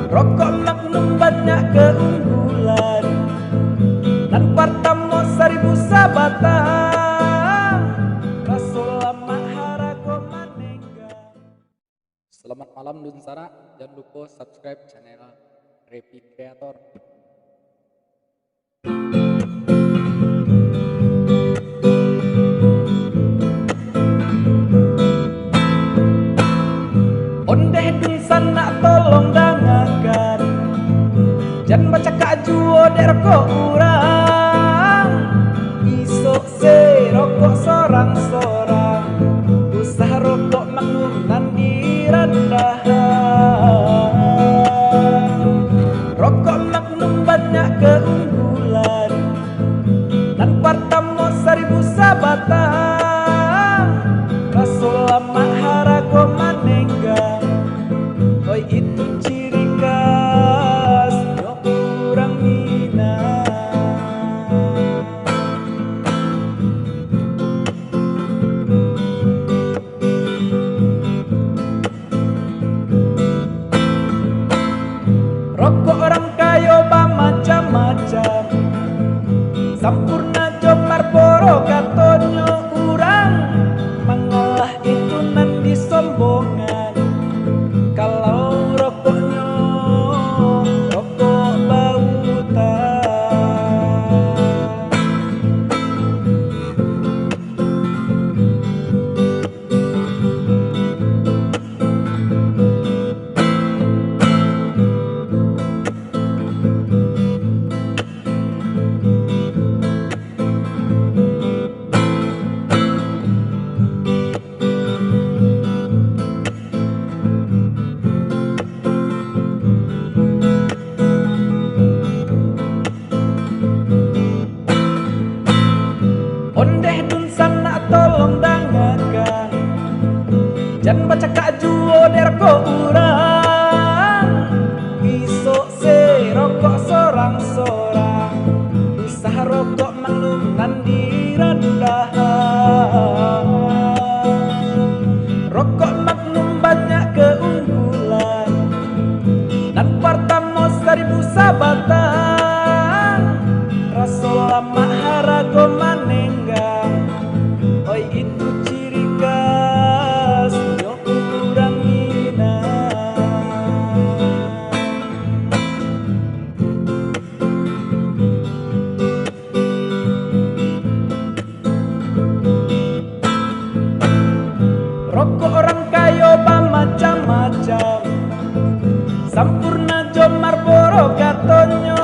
Rokok Magnum banyak keunggulan dan Partamo 1000 sabatan. Rasulullah Maharago Manengga. Selamat malam Dunsara, jangan lupa subscribe channel Repi Creator. Ondeh dunsan nak tolong dangakan, jangan baca kajuo dek rokok urang. Isok se rokok sorang-sorang, usaha rokok Magnum nan direndahan. Rokok Magnum banyak keunggulan dan Partamo 1000 sabatan. Rasulullah Maharago Manengga, oi itu ciri khas orang Minang. Rokok orang kaya macam-macam, Sampurna Jo Marlboro katonyo urang, mengalah itu nan disombongan. Kalau rokoknya rokok bautan. Ondeh dunsan nak tolong dangakan, jangan baca kajuo dek rokok urang. Isok se rokok sorang-sorang, usaha rokok Magnum nan direndahan. Rokok Magnum banyak keunggulan dan Partamo 1000 sabatan. Rasulullah Maharago Manengga, oi itu ciri khas orang Minang. Rokok orang kaya macam-macam, Sampurna Jo Marlboro katonyo